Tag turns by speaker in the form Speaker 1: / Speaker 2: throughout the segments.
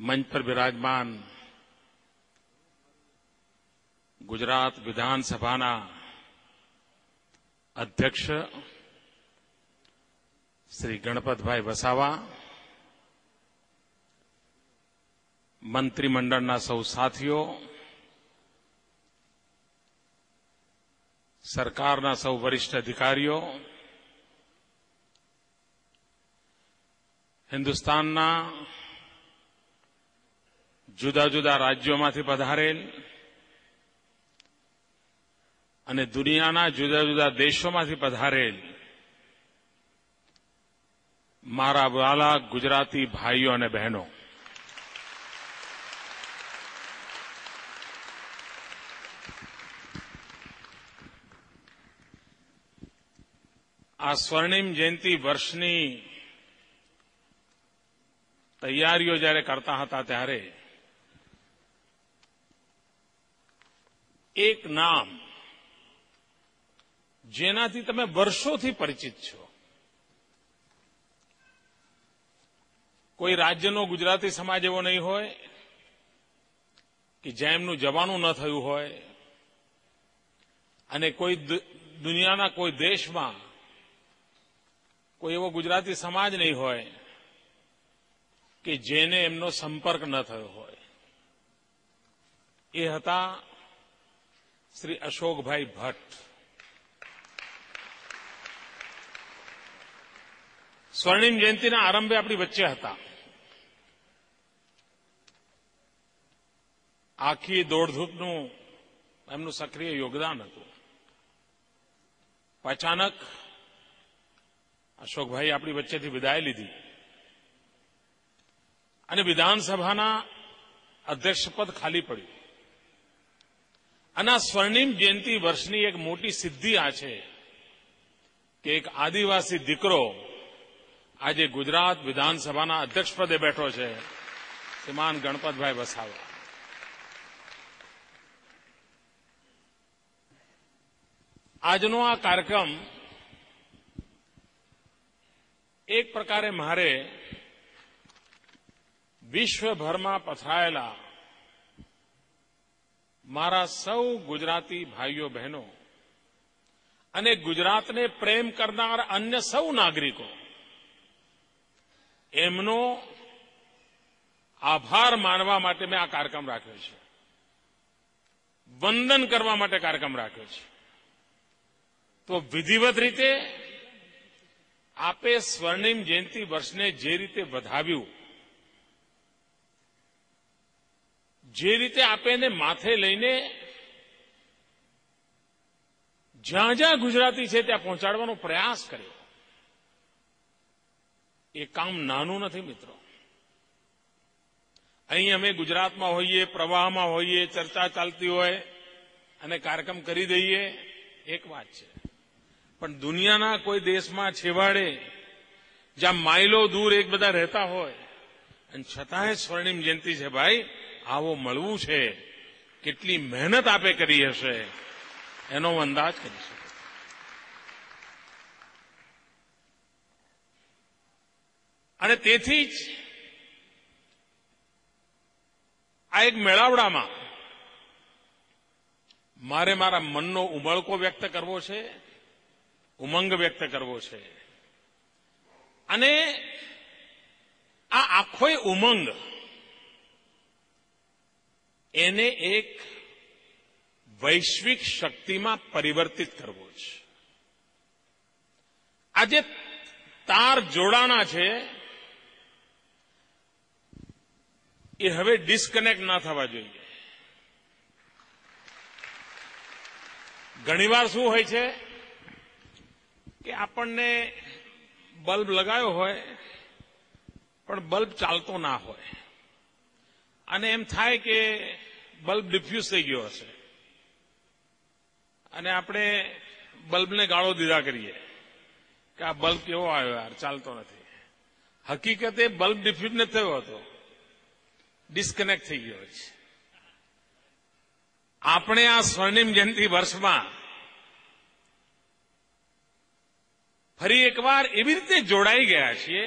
Speaker 1: मंच पर विराजमान गुजरात विधानसभाના अध्यक्ष श्री गणपतभाई वसावा, मंत्रीमंडळના સૌ સાથીઓ, સરકારના સૌ વરિષ્ઠ અધિકારીઓ, હિન્દુસ્તાનના જુદા જુદા રાજ્યોમાંથી પધારેલ અને દુનિયાના જુદા જુદા દેશોમાંથી પધારેલ મારા વહાલા ગુજરાતી ભાઈઓ અને બહેનો, આ સ્વર્ણિમ જયંતિ વર્ષની તૈયારીઓ જ્યારે કરતા હતા ત્યારે એક નામ જેનાથી તમે વર્ષોથી પરિચિત છો, કોઈ રાજ્યનો ગુજરાતી સમાજ એવો નહીં હોય કે જેમનું જવાનું ન થયું હોય અને કોઈ દુનિયાના કોઈ દેશમાં કોઈ એવો ગુજરાતી સમાજ નહીં હોય કે જેને એમનો સંપર્ક ન થયો હોય. એ હતા શ્રી અશોકભાઈ ભટ્ટ. સ્વર્ણિમ જયંતિના આરંભે આપણી વચ્ચે હતા. આખી દોડધૂપનું એમનું સક્રિય યોગદાન હતું. અચાનક અશોકભાઈ આપણી વચ્ચેથી વિદાય લીધી અને વિધાનસભાના અધ્યક્ષપદ ખાલી પડ્યું. અને આ સ્વર્ણિમ જયંતિ વર્ષની એક મોટી સિદ્ધિ આ છે કે એક આદિવાસી દીકરો આજે ગુજરાત વિધાનસભાના અધ્યક્ષપદે બેઠો છે, શ્રીમાન ગણપતભાઈ વસાવા. આજનો આ કાર્યક્રમ એક પ્રકારે મારે વિશ્વભરમાં પથરાયેલા મારા સૌ ગુજરાતી ભાઈઓ બહેનો અને ગુજરાતને પ્રેમ કરનાર અન્ય સૌ નાગરિકો એમનો આભાર માનવા માટે મેં આ કાર્યક્રમ રાખ્યો છે. વંદન કરવા માટે કાર્યક્રમ રાખ્યો છે. તો વિધિવત રીતે આપે સ્વર્ણિમ જયંતિ વર્ષને જે રીતે વધાવ્યું, જે રીતે આપે એને માથે લઈને જ્યાં જ્યાં ગુજરાતી છે ત્યાં પહોંચાડવાનો પ્રયાસ કર્યો, એ કામ નાનું નથી મિત્રો. અહીં અમે ગુજરાતમાં હોઈએ, પ્રવાહમાં હોઈએ, ચર્ચા ચાલતી હોય અને કાર્યક્રમ કરી દઈએ એક વાત છે, પણ દુનિયાના કોઈ દેશમાં છેવાડે જ્યાં માઇલો દૂર એક બધા રહેતા હોય અને છતાંય સ્વર્ણિમ જયંતિ છે ભાઈ, આવો મળવું છે, કેટલી મહેનત આપે કરી હશે એનો અંદાજ કરી શકો. અને તેથી જ આ એક મેળાવડામાં મારે મારા મનનો ઉમળકો વ્યક્ત કરવો છે, ઉમંગ વ્યક્ત કરવો છે. અને આ આખોય ઉમંગ એને એક વૈશ્વિક શક્તિમાં પરિવર્તિત કરવો છે. આ જે તાર જોડાણા છે એ હવે ડિસ્કનેક્ટ ના થવા જોઈએ. ઘણીવાર શું હોય છે કે આપણને બલ્બ લગાવ્યો હોય પણ બલ્બ ચાલતો ના હોય અને એમ થાય કે બલ્બ ડિફ્યુઝ થઈ ગયો હશે અને આપણે બલ્બને ગાળો દીધા કરીએ કે આ બલ્બ કેવો આવ્યો યાર, ચાલતો નથી. હકીકતે બલ્બ ડિફ્યુઝ નથી થયો હતો, ડિસ્કનેક્ટ થઈ ગયો છે. આપણે આ સ્વર્ણિમ જયંતિ વર્ષમાં ફરી એકવાર એવી રીતે જોડાઈ ગયા છીએ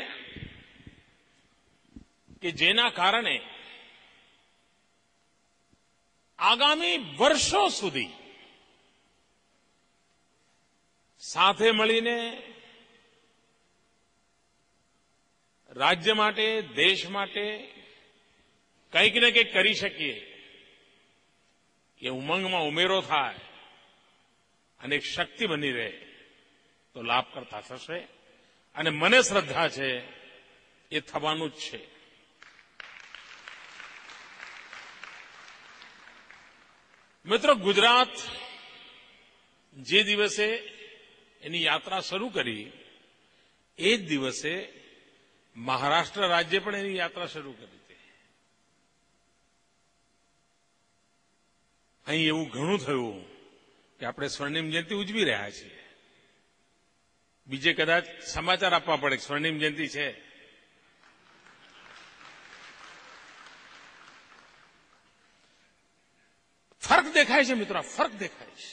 Speaker 1: કે જેના કારણે આગામી વર્ષો સુધી સાથે મળીને રાજ્ય માટે, દેશ માટે કંઈક ને કંઈક કરી શકીએ, એ ઉમંગમાં ઉમેરો થાય અને એક શક્તિ બની રહે તો લાભ કરતા થશે. અને મને શ્રદ્ધા છે એ થવાનું જ છે. મિત્રો, ગુજરાત જે દિવસે એની યાત્રા શરૂ કરી એ જ દિવસે મહારાષ્ટ્ર રાજ્ય પણ એની યાત્રા શરૂ કરી હતી. અહીં એવું ઘણું થયું કે આપણે સ્વર્ણિમ જયંતિ ઉજવી રહ્યા છીએ. બીજે કદાચ સમાચાર આપવા પડે કે સ્વર્ણિમ જયંતિ છે. ફરક દેખાય છે મિત્રો, ફરક દેખાય છે.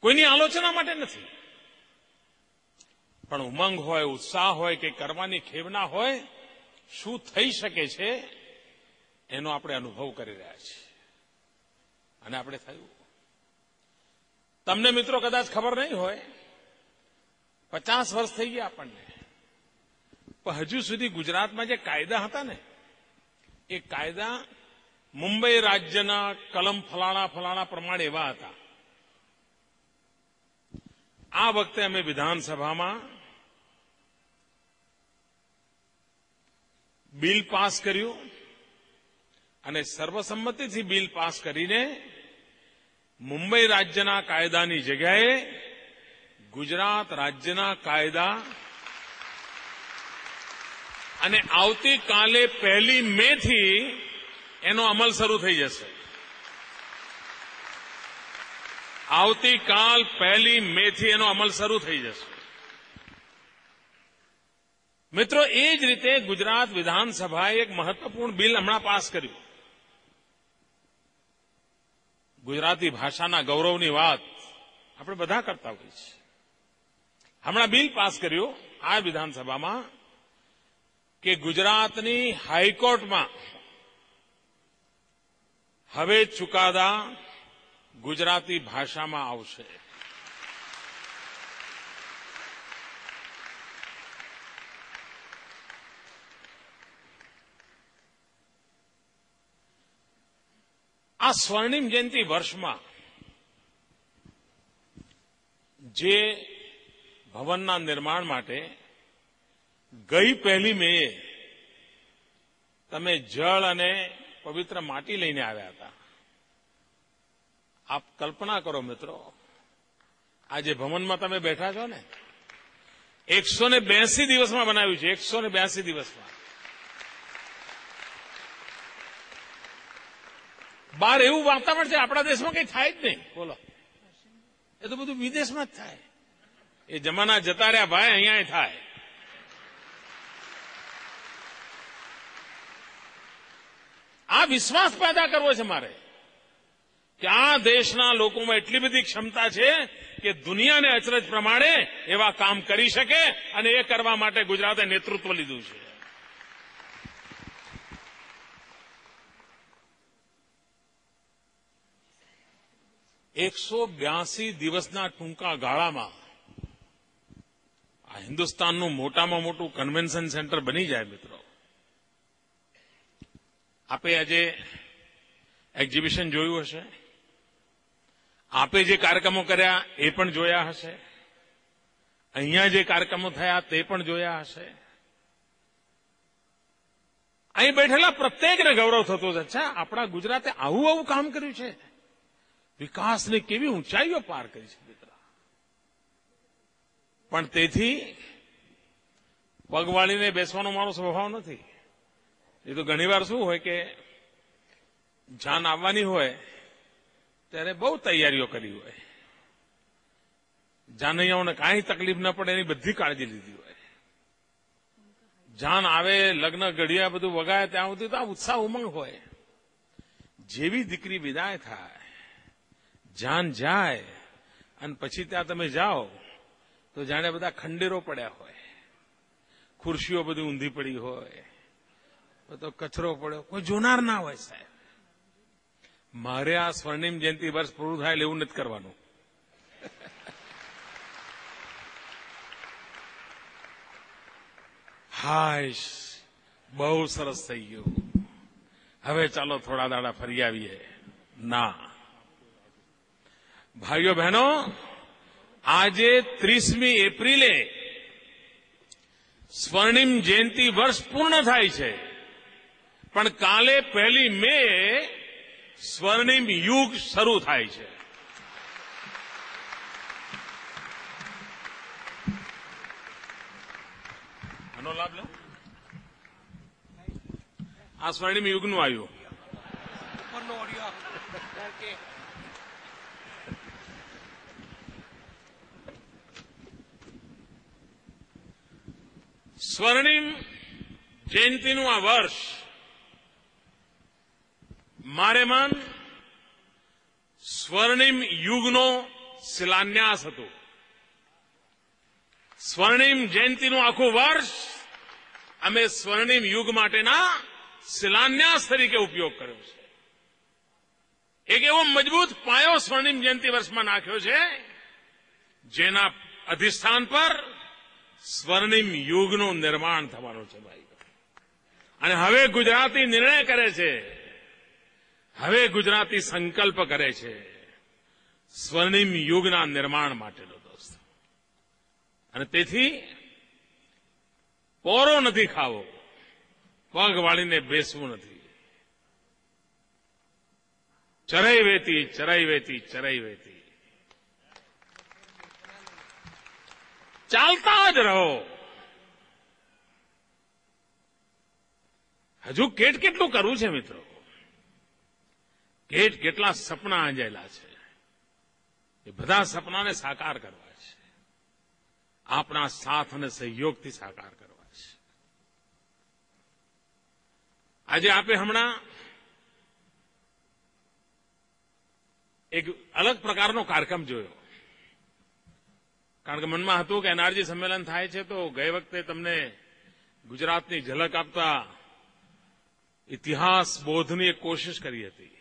Speaker 1: કોઈની આલોચના માટે નથી, પણ ઉમંગ હોય, ઉત્સાહ હોય કે કરવાની ખેવના હોય, શું થઈ શકે છે એનો આપણે અનુભવ કરી રહ્યા છીએ. અને આપણે થયું. તમને મિત્રો કદાચ ખબર નહીં હોય, 50 વર્ષ થઈ ગયા આપણને, પણ હજુ સુધી ગુજરાતમાં જે કાયદા હતા ને, એ કાયદા મુંબઈ રાજ્યના કલમ ફલાણા ફલાણા પ્રમાણે એવા હતા. આ વખતે અમે વિધાનસભામાં બિલ પાસ કર્યું અને સર્વસંમતિથી બિલ પાસ કરીને મુંબઈ રાજ્યના કાયદાની જગ્યાએ ગુજરાત રાજ્યના કાયદા અને આવતીકાલે 1 મે થી એનો અમલ શરૂ થઈ જશે. આવતીકાલ 1 મે થી એનો અમલ શરૂ થઈ જશે. મિત્રો, એ જ રીતે ગુજરાત વિધાનસભાએ એક મહત્વપૂર્ણ બિલ હમણાં પાસ કર્યું. ગુજરાતી ભાષાના ગૌરવની વાત આપણે બધા કરતા હોઈએ છીએ. હમણાં બિલ પાસ કર્યું આ વિધાનસભામાં કે ગુજરાતની હાઈકોર્ટમાં હવે ચુકાદા ગુજરાતી ભાષામાં આવશે. આ સ્વર્ણિમ જયંતિ વર્ષમાં જે ભવનના નિર્માણ માટે ગઈ 1 મે તમે જળ અને પવિત્ર માટી લઈને આવ્યા હતા. આપ કલ્પના કરો મિત્રો, આ જે ભવનમાં તમે બેઠા છો ને, 182 દિવસમાં બનાવ્યું છે. 182 દિવસમાં. બહાર એવું વાતાવરણ છે, આપણા દેશમાં કંઈ થાય જ નહીં. બોલો, એ તો બધું વિદેશમાં જ થાય. એ જમાના જતા રહ્યા ભાઈ, અહીંયા થાય. આ વિશ્વાસ પેદા કરવો છે મારે કે આ દેશના લોકોમાં એટલી બધી ક્ષમતા છે કે દુનિયાને અચરજ પ્રમાણે એવા કામ કરી શકે, અને એ કરવા માટે ગુજરાતે નેતૃત્વ લીધું છે. $182 દિવસના ટૂંકા ગાળામાં આ હિન્દુસ્તાનનું મોટામાં મોટું કન્વેન્શન સેન્ટર બની જાય. મિત્રો, આપે આજે એક્ઝિબિશન જોયું હશે, આપે જે કાર્યક્રમો કર્યા એ પણ જોયા હશે, અહીંયા જે કાર્યક્રમો થયા તે પણ જોયા હશે. અહીં બેઠેલા પ્રત્યેકને ગૌરવ થતો છે, અચ્છા આપણા ગુજરાતે આવું કામ કર્યું છે, વિકાસની કેવી ઊંચાઈઓ પાર કરી છે મિત્ર. પણ તેથી પગવાળીને બેસવાનો મારો સ્વભાવ નથી. એ તો ઘણીવાર શું હોય કે જાન આવવાની હોય ત્યારે બહુ તૈયારીઓ કરી હોય, જાનૈયાઓને કાંઈ તકલીફ ન પડે એની બધી કાળજી લીધી હોય. જાન આવે, લગ્ન ઘડિયા બધું વગાય ત્યાં સુધી તો આ ઉત્સાહ ઉમંગ હોય. જેવી દીકરી વિદાય થાય, જાન જાય અને પછી ત્યાં તમે જાઓ તો જાણે બધા ખંડેરો પડ્યા હોય, ખુરશીઓ બધી ઊંધી પડી હોય, તો કચરો પડ્યો, કોઈ જોનાર ના હોય સાહેબ. મારે આ સ્વર્ણિમ જયંતિ વર્ષ પૂરું થાય એટલે એવું નથી કરવાનું. હાશ, બહુ સરસ થઈ ગયું, હવે ચાલો થોડા દાડા ફરી આવીએ. ના ભાઈઓ બહેનો, આજે 30મી એપ્રિલે સ્વર્ણિમ જયંતિ વર્ષ પૂર્ણ થાય છે, પણ કાલે 1 મે સ્વર્ણિમ યુગ શરૂ થાય છે. આનો લાભ લો. આ સ્વર્ણિમ યુગનું આવ્યું. સ્વર્ણિમ જયંતિનું આ વર્ષ મારે મન સ્વર્ણિમ યુગનો શિલાન્યાસ હતો. સ્વર્ણિમ જયંતિનું આખું વર્ષ અમે સ્વર્ણિમ યુગ માટેના શિલાન્યાસ તરીકે ઉપયોગ કર્યો છે. એક એવો મજબૂત પાયો સ્વર્ણિમ જયંતિ વર્ષમાં નાખ્યો છે, જેના અધિષ્ઠાન પર સ્વર્ણિમ યુગનું નિર્માણ થવાનું છે ભાઈ. અને હવે ગુજરાતી નિર્ણય કરે છે, હવે ગુજરાતી સંકલ્પ કરે છે સ્વર્ણિમ યુગના નિર્માણ માટેનો દોસ્તો. અને તેથી પોરો નથી ખાવો, પગ વાળીને બેસવું નથી. ચરાઈ વેતી ચરાઈ વેતી ચરાઈ વેતી, ચાલતા જ રહો. હજુ કેટલું કરવું છે મિત્રો, કેટલા સપના આંજાયેલા છે. એ બધા સપનાને સાકાર કરવા છે, આપણા સાથ અને સહયોગથી સાકાર કરવા છે. આજે આપે હમણાં એક અલગ પ્રકારનો કાર્યક્રમ જોયો, કારણ કે મનમાં હતું કે એનઆરજી સંમેલન થાય છે તો ગઈ વખતે તમને ગુજરાતની ઝલક આપતા ઇતિહાસ બોધની એક કોશિશ કરી હતી.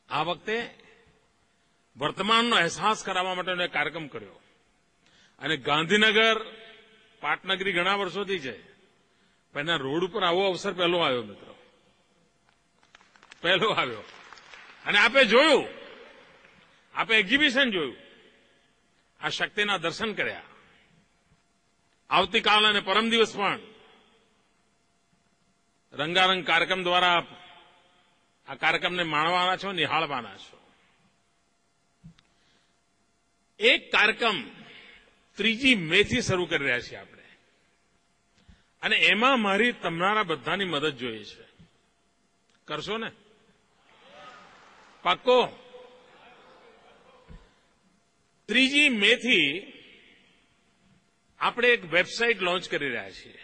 Speaker 1: આ વખતે વર્તમાનનો અહેસાસ કરાવવા માટેનો એક કાર્યક્રમ કર્યો. અને ગાંધીનગર પાટનગરી ઘણા વર્ષોથી છે, પણ એના રોડ ઉપર આવો અવસર પહેલો આવ્યો મિત્રો, પહેલો આવ્યો. અને આપે જોયું, આપે એક્ઝિબિશન જોયું, આ શક્તિના દર્શન કર્યા. આવતીકાલ અને પરમ દિવસ પણ રંગારંગ કાર્યક્રમ દ્વારા આ કાર્યક્રમને માણવાના છો, નિહાળવાના છો. એક કાર્યક્રમ 3 મેથી શરૂ કરી રહ્યા છીએ આપણે, અને એમાં મારી તમારા બધાની મદદ જોઈએ છે. કરશો ને? પાક્કો? 3 મેથી આપણે એક વેબસાઇટ લોન્ચ કરી રહ્યા છીએ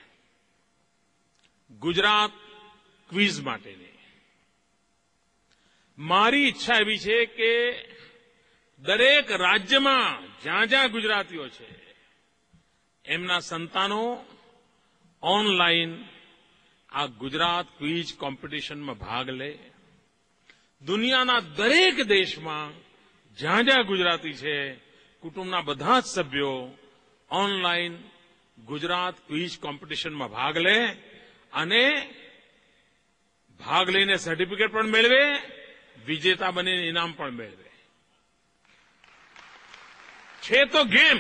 Speaker 1: ગુજરાત ક્વિઝ માટેની. મારી ઈચ્છા એવી છે કે દરેક રાજ્યમાં જ્યાં જ્યાં ગુજરાતીઓ છે એમના સંતાનો ઓનલાઈન આ ગુજરાત ક્વિઝ કોમ્પિટિશનમાં ભાગ લે. દુનિયાના દરેક દેશમાં જ્યાં જ્યાં ગુજરાતી છે, કુટુંબના બધા જ સભ્યો ઓનલાઈન ગુજરાત ક્વિઝ કોમ્પિટિશનમાં ભાગ લે અને ભાગ લઈને સર્ટિફિકેટ પણ મેળવે, વિજેતા બનીને ઇનામ પણ મેળવે. છે તો ગેમ,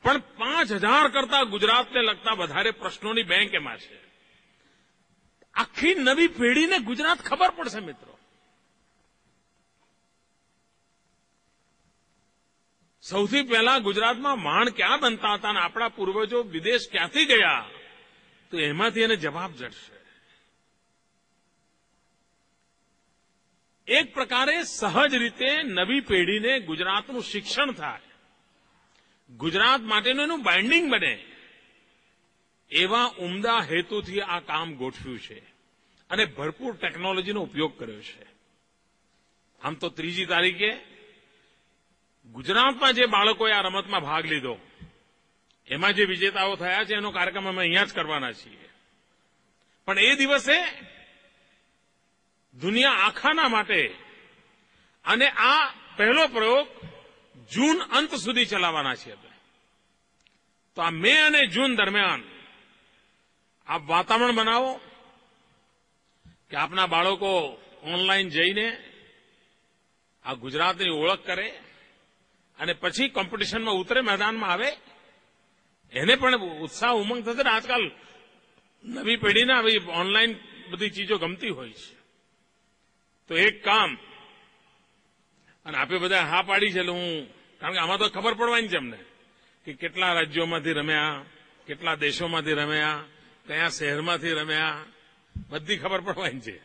Speaker 1: પણ 5000 કરતા ગુજરાતને લગતા વધારે પ્રશ્નોની બેંક એમાં છે. આખી નવી પેઢીને ગુજરાત ખબર પડશે મિત્રો. સૌથી પહેલા ગુજરાતમાં માણ ક્યાં બનતા હતા અને આપણા પૂર્વજો વિદેશ ક્યાંથી ગયા, તો એમાંથી એને જવાબ જડશે. એક પ્રકારે સહજ રીતે નવી પેઢીને ગુજરાતનું શિક્ષણ થાય, ગુજરાત માટેનું એનું બાઇન્ડિંગ બને, એવા ઉમદા હેતુથી આ કામ ગોઠવ્યું છે અને ભરપૂર ટેકનોલોજીનો ઉપયોગ કર્યો છે. આમ તો 3 તારીખે ગુજરાતમાં જે બાળકોએ આ રમતમાં ભાગ લીધો, એમાં જે વિજેતાઓ થયા છે એનો કાર્યક્રમ અમે અહીંયા જ કરવાના છીએ. પણ એ દિવસે દુનિયા આખાના માટે. અને આ પહેલો પ્રયોગ જૂન અંત સુધી ચલાવવાના છે. તો આ મે અને જૂન દરમિયાન આપ વાતાવરણ બનાવો કે આપના બાળકો ઓનલાઈન જઈને આ ગુજરાતની ઓળખ કરે અને પછી કોમ્પિટિશનમાં ઉતરે, મેદાનમાં આવે. એને પણ ઉત્સાહ ઉમંગ થશે ને. આજકાલ નવી પેઢીને આવી ઓનલાઈન બધી ચીજો ગમતી હોય છે. તો એક કામ, અને આપે બધા હા પાડી છે, એટલે હું, કારણ કે આમાં તો ખબર પડવાની છે અમને કે કેટલા રાજ્યોમાંથી રમ્યા, કેટલા દેશોમાંથી રમ્યા, કયા શહેરમાંથી રમ્યા, બધી ખબર પડવાની છે.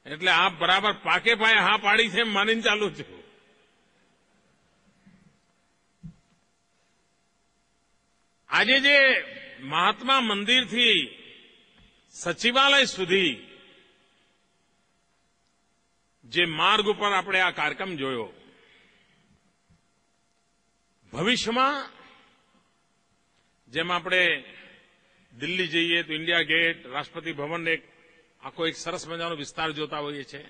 Speaker 1: એટલે આપ બરાબર પાકે પાયે હા પાડી છે એમ માનીને ચાલુ છું. આજે જે મહાત્મા મંદિરથી સચિવાલય સુધી જે માર્ગ ઉપર આપણે આ કાર્યક્રમ જોયો, ભવિષ્યમાં જેમ આપણે દિલ્હી જઈએ તો ઇન્ડિયા ગેટ, રાષ્ટ્રપતિ ભવન, આખો એક સરસ મજાનો વિસ્તાર જોતા હોઈએ છીએ.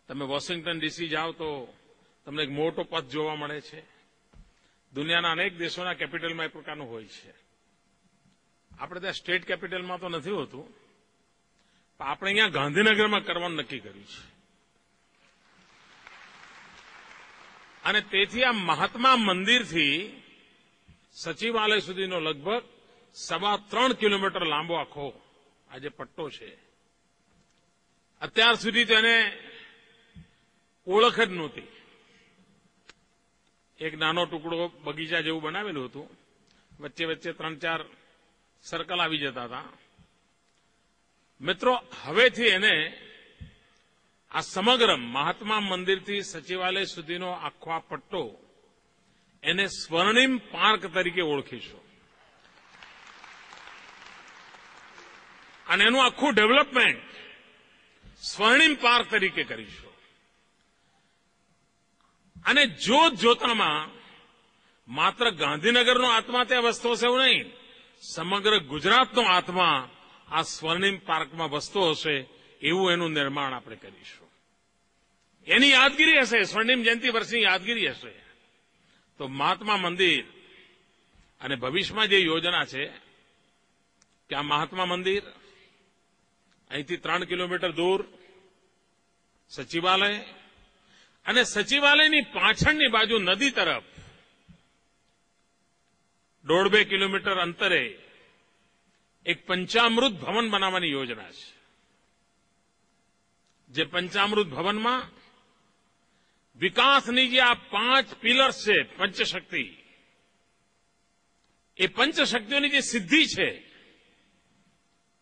Speaker 1: તમે વોશિંગ્ટન ડીસી જાઓ તો તમને એક મોટો પથ જોવા મળે છે. દુનિયાના અનેક દેશોના કેપિટલમાં એ પ્રકારનું હોય છે. આપણે ત્યાં સ્ટેટ કેપિટલમાં તો નથી હોતું, પણ આપણે અહીંયા ગાંધીનગરમાં કરવાનું નક્કી કર્યું છે. અને તેથી આ મહાત્મા મંદિરથી સચિવાલય સુધીનો લગભગ 3.25 કિલોમીટર લાંબો આખો આજે પટ્ટો છે. અત્યાર સુધી તેને ઓળખ જ નહોતી. એક નાનો ટુકડો બગીચા જેવું બનાવેલું હતું, વચ્ચે વચ્ચે 3-4 સર્કલ આવી જતા હતા. મિત્રો, હવેથી એને આ સમગ્ર મહાત્મા મંદિરથી સચિવાલય સુધીનો આખો આ પટ્ટો એને સ્વર્ણિમ પાર્ક તરીકે ઓળખીશું. અને એનું આખું ડેવલપમેન્ટ સ્વર્ણિમ પાર્ક તરીકે કરીશું. અને જોતમાં માત્ર ગાંધીનગરનો આત્મા ત્યાં વસતો હશે એવું નહીં, સમગ્ર ગુજરાતનો આત્મા આ સ્વર્ણિમ પાર્કમાં વસતો હશે એવું એનું નિર્માણ આપણે કરીશું. એની યાદગીરી હશે, સ્વર્ણિમ જયંતિ વર્ષની યાદગીરી હશે. તો મહાત્મા મંદિર અને ભવિષ્યમાં જે યોજના છે કે આ મહાત્મા મંદિર અહીંથી 3 કિલોમીટર દૂર સચિવાલય, અને સચિવાલયની પાછળની બાજુ નદી તરફ 1.5-2 કિલોમીટર અંતરે એક પંચામૃત ભવન બનાવવાની યોજના છે. જે પંચામૃત ભવનમાં વિકાસની જે આ 5 પિલર્સ છે, પંચશક્તિ, એ પંચશક્તિઓની જે સિદ્ધિ છે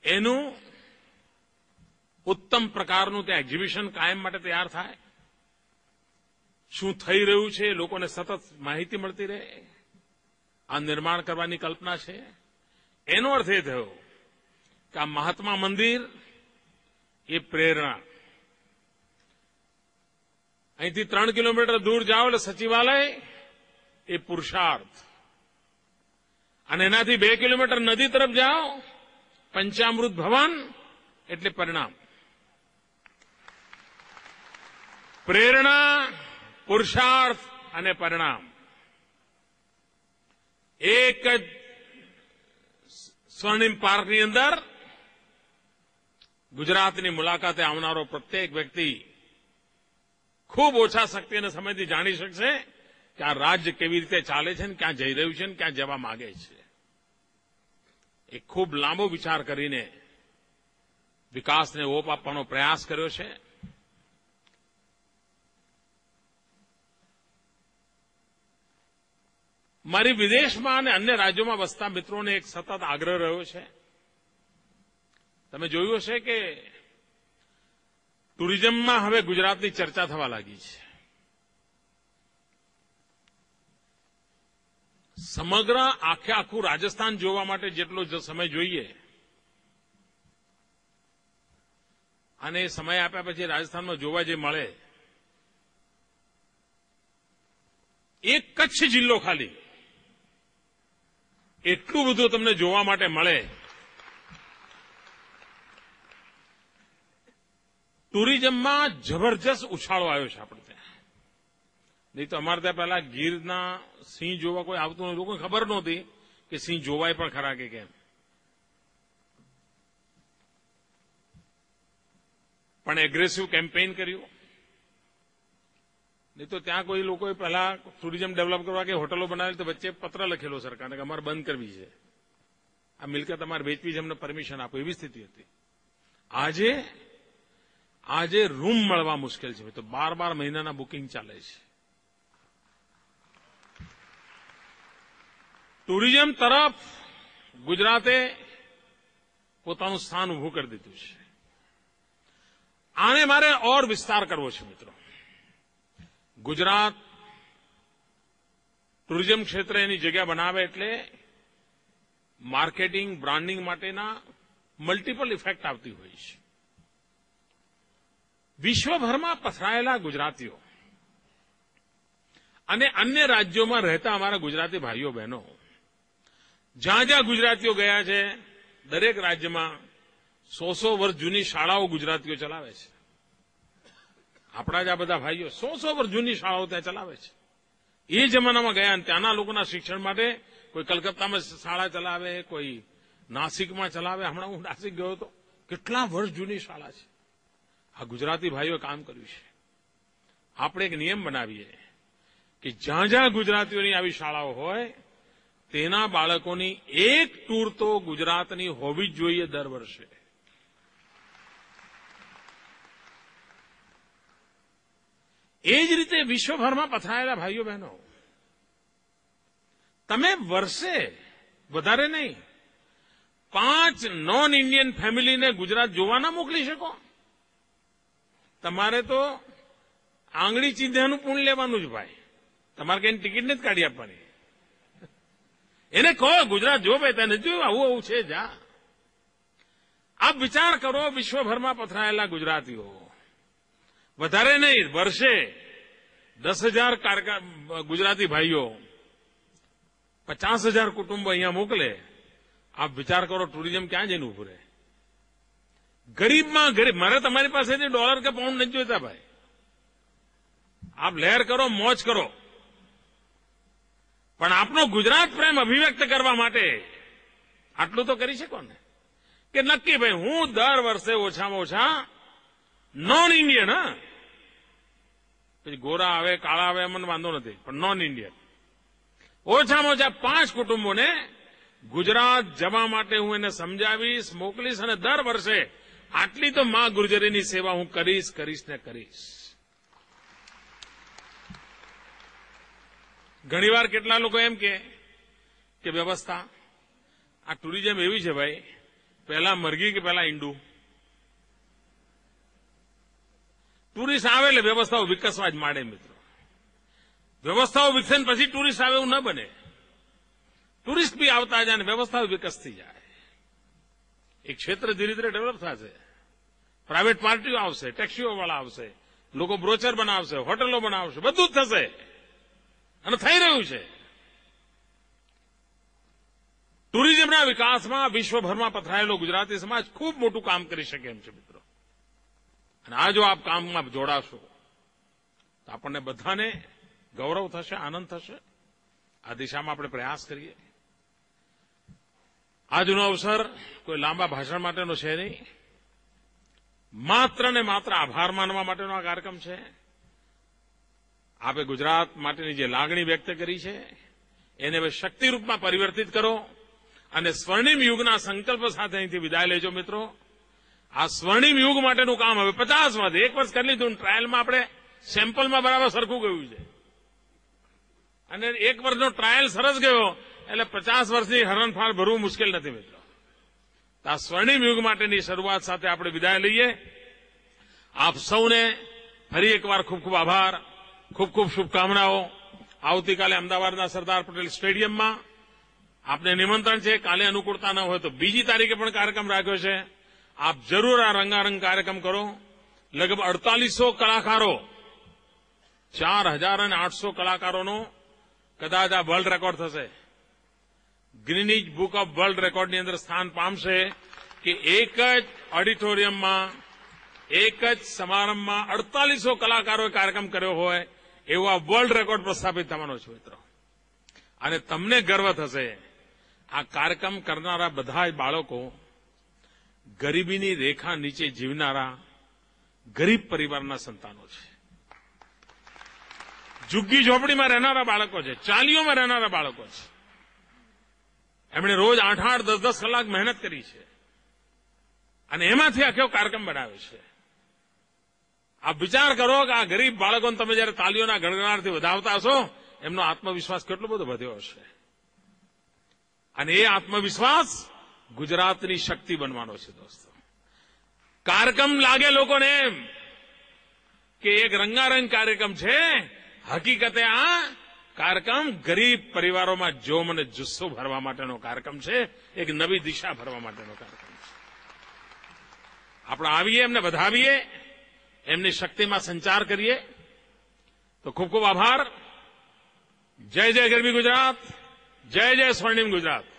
Speaker 1: એનું ઉત્તમ પ્રકારનું ત્યાં એક્ઝિબિશન કાયમ માટે તૈયાર થાય. શું થઈ રહ્યું છે લોકોને સતત માહિતી મળતી રહે, આ નિર્માણ કરવાની કલ્પના છે. એનો અર્થ એ થયો કે આ મહાત્મા મંદિર એ પ્રેરણા. અહીંથી 3 કિલોમીટર દૂર જાઓ એટલે સચિવાલય એ પુરુષાર્થ, અને એનાથી 2 કિલોમીટર નદી તરફ જાઓ પંચામૃત ભવન એટલે પરિણામ. પ્રેરણા, પુરુષાર્થ અને પરિણામ એક જ સ્વર્ણિમ પાર્કની અંદર ગુજરાતની મુલાકાતે આવનારો પ્રત્યેક વ્યક્તિ ખૂબ ઓછા શક્તિ અને સમયથી જાણી શકશે કે આ રાજ્ય કેવી રીતે ચાલે છે, ને ક્યાં જઈ રહ્યું છે, ને ક્યાં જવા માંગે છે. એક ખૂબ લાંબો વિચાર કરીને વિકાસને ઓપ આપવાનો પ્રયાસ કર્યો છે. મારી વિદેશમાં અને અન્ય રાજ્યોમાં વસતા મિત્રોને એક સતત આગ્રહ રહ્યો છે. તમે જોયું હશે કે ટુરિઝમમાં હવે ગુજરાતની ચર્ચા થવા લાગી છે. સમગ્ર આખું રાજસ્થાન જોવા માટે જેટલો સમય જોઈએ, અને એ સમય આપ્યા પછી રાજસ્થાનમાં જોવા જે મળે, એક કચ્છ જિલ્લો ખાલી એટલું બધું તમને જોવા માટે મળે ટુરિઝમમાં જબરજસ્ત ઉછાળો આવ્યો છે આપણે ત્યાં. નહીં તો અમારે ત્યાં પહેલા ગીરના સિંહ જોવા કોઈ આવતું નથી. લોકોને ખબર નહોતી કે સિંહ જોવાય પણ ખરા કે કેમ. પણ એગ્રેસિવ કેમ્પેઇન કર્યું. નહીં તો ત્યાં કોઈ લોકોએ પહેલા ટુરિઝમ ડેવલપ કરવા કે હોટલો બનાવેલી તો વચ્ચે પત્ર લખેલો સરકારને કે અમારે બંધ કરવી છે, આ મિલકત અમારે વેચવી છે, અમને પરમિશન આપો, એવી સ્થિતિ હતી. આજે રૂમ મળવા મુશ્કેલ છે. તો 12 મહિનાના બુકિંગ ચાલે છે. ટુરિઝમ તરફ ગુજરાતે પોતાનું સ્થાન ઉભું કરી દીધું છે. આને મારે ઓર વિસ્તાર કરવો છે મિત્રો. ગુજરાત ટુરિઝમ ક્ષેત્રે એની જગ્યા બનાવે એટલે માર્કેટિંગ બ્રાન્ડિંગ માટેના મલ્ટિપલ ઇફેક્ટ આવતી હોય છે. વિશ્વભરમાં પથરાયેલા ગુજરાતીઓ અને અન્ય રાજ્યોમાં રહેતા અમારા ગુજરાતી ભાઈઓ બહેનો જ્યાં જ્યાં ગુજરાતીઓ ગયા છે દરેક રાજ્યમાં 100 વર્ષ જૂની શાળાઓ ગુજરાતીઓ ચલાવે છે. આપણા જ આ બધા ભાઈઓ 100 વર્ષ જૂની શાળાઓ ત્યાં ચલાવે છે. એ જમાનામાં ગયા અને ત્યાંના લોકોના શિક્ષણ માટે કોઈ કલકત્તામાં શાળા ચલાવે, કોઈ નાસિકમાં ચલાવે. હમણાં હું નાસિક ગયો હતો, કેટલા વર્ષ જૂની શાળા છે. આ ગુજરાતી ભાઈઓએ કામ કર્યું છે. આપણે એક નિયમ બનાવીએ કે જ્યાં જ્યાં ગુજરાતીઓની આવી શાળાઓ હોય તેના બાળકોની એક ટૂર તો ગુજરાતની હોવી જ જોઈએ દર વર્ષે. એ જ રીતે વિશ્વભરમાં પથરાયેલા ભાઈઓ બહેનો, તમે વર્ષે વધારે નહીં 5 નોન ઇન્ડિયન ફેમિલીને ગુજરાત જોવા ના મોકલી શકો. તમારે તો આંગળી ચીંધ્યાનું પૂણ લેવાનું જ ભાઈ. તમારે કઈ ટિકિટ નથી કાઢી આપવાની. એને કહો ગુજરાત જો ભાઈ તને જોયું આવું છે જા. આપ વિચાર કરો, વિશ્વભરમાં પથરાયેલા ગુજરાતીઓ વધારે નહીં વર્ષે 10,000 ગુજરાતી ભાઈઓ 50,000 કુટુંબો અહીંયા મોકલે. આપ વિચાર કરો ટુરિઝમ ક્યાં જઈને ઉભું રહે. ગરીબમાં ગરીબ. મારે તમારી પાસેથી ડોલર કે પાઉન્ડ નથી જોઈતા ભાઈ. આપ લહેર કરો, મોજ કરો, પણ આપનો ગુજરાત પ્રેમ અભિવ્યક્ત કરવા માટે આટલું તો કરી શકો ને કે નક્કી ભાઈ હું દર વર્ષે ઓછામાં ઓછા નોન ઇન્ડિયન, પછી ગોરા આવે કાળા આવે મને વાંધો નથી, પણ નોન ઇન્ડિયન ઓછામાં ઓછા 5 કુટુંબોને ગુજરાત જવા માટે હું એને સમજાવીશ, મોકલીશ અને દર વર્ષે આટલી તો મા ગુર્જરીની સેવા હું કરીશ ને કરીશ. ઘણીવાર કેટલા લોકો એમ કે વ્યવસ્થા આ ટુરિઝમ એવી છે ભાઈ, પહેલા મરઘી કે પહેલા ઈંડું. ટુરિસ્ટ આવે એટલે વ્યવસ્થાઓ વિકસવા જ માંડે મિત્રો. વ્યવસ્થાઓ વિકસે ને પછી ટુરિસ્ટ આવે એવું ન બને. ટુરિસ્ટ બી આવતા જાય અને વ્યવસ્થાઓ વિકસતી જાય. એક ક્ષેત્ર ધીરે ધીરે ડેવલપ થશે. પ્રાઇવેટ પાર્ટીઓ આવશે, ટેક્સીઓવાળા આવશે, લોકો બ્રોચર બનાવશે, હોટલો બનાવશે, બધું જ થશે અને થઈ રહ્યું છે. ટુરિઝમના વિકાસમાં વિશ્વભરમાં પથરાયેલો ગુજરાતી સમાજ ખૂબ મોટું કામ કરી શકે એમ છે મિત્રો. અને આ જો આપ કામમાં જોડાશો તો આપણને બધાને ગૌરવ થશે, આનંદ થશે. આ દિશામાં આપણે પ્રયાસ કરીએ. આજનો અવસર કોઈ લાંબા ભાષણ માટેનો છે નહીં, માત્ર ને માત્ર આભાર માનવા માટેનો આ કાર્યક્રમ છે. આપે ગુજરાત માટેની જે લાગણી વ્યક્ત કરી છે એને હવે શક્તિરૂપમાં પરિવર્તિત કરો અને સ્વર્ણિમ યુગના સંકલ્પ સાથે અહીંથી વિદાય લેજો મિત્રો. આ સ્વર્ણિમ યુગ માટેનું કામ હવે 50 વર્ષ, 1 વર્ષ કરી લીધું, ટ્રાયલમાં આપણે સેમ્પલમાં બરાબર સરખું ગયું છે અને 1 વર્ષનો ટ્રાયલ સરસ ગયો એટલે 50 વર્ષની હરણફાળ ભરવું મુશ્કેલ નથી મિત્રો. તો આ સ્વર્ણિમ યુગ માટેની શરૂઆત સાથે આપણે વિદાય લઈએ. આપ સૌને ફરી એકવાર ખૂબ ખૂબ આભાર, ખૂબ ખૂબ શુભકામનાઓ. આવતીકાલે અમદાવાદના સરદાર પટેલ સ્ટેડિયમમાં આપને નિમંત્રણ છે. કાલે અનુકૂળતા ન હોય તો બીજી તારીખે પણ કાર્યક્રમ રાખ્યો છે. આપ જરૂર આ રંગારંગ કાર્યક્રમ કરો. લગભગ 4800 કલાકારો, 4800 કલાકારોનો કદાચ આ વર્લ્ડ રેકોર્ડ થશે. ગ્રીનિજ બુક ઓફ વર્લ્ડ રેકોર્ડની અંદર સ્થાન પામશે કે એક જ ઓડિટોરિયમમાં એક જ સમારંભમાં 4800 કલાકારોએ કાર્યક્રમ કર્યો હોય એવો આ વર્લ્ડ રેકોર્ડ પ્રસ્થાપિત થવાનો છે મિત્રો. અને તમને ગર્વ થશે, આ કાર્યક્રમ કરનારા બધા બાળકો ગરીબીની રેખા નીચે જીવનારા ગરીબ પરિવારના સંતાનો છે. ઝુગ્ગી ઝોપડીમાં રહેનારા બાળકો છે, ચાલીઓમાં રહેનારા બાળકો છે. એમણે રોજ 8-8, 10-10 કલાક મહેનત કરી છે અને એમાંથી આખો કાર્યક્રમ બનાવ્યો છે. આપ વિચાર કરો કે આ ગરીબ બાળકોને તમે જયારે તાલીઓના ગણગણાટથી વધાવતા હશો, એમનો આત્મવિશ્વાસ કેટલો બધો વધ્યો હશે. અને એ આત્મવિશ્વાસ ગુજરાતની શક્તિ બનવાનો છે દોસ્તો. કાર્યક્રમ લાગે લોકોને એમ કે એક રંગારંગ કાર્યક્રમ છે, હકીકતે આ કાર્યક્રમ ગરીબ પરિવારોમાં જોમ અને જુસ્સો ભરવા માટેનો કાર્યક્રમ છે, એક નવી દિશા ભરવા માટેનો કાર્યક્રમ છે. આપણે આવીએ, એમને વધાવીએ, એમની શક્તિમાં સંચાર કરીએ. તો ખૂબ ખૂબ આભાર. જય જય ગરવી ગુજરાત, જય જય સ્વર્ણિમ ગુજરાત.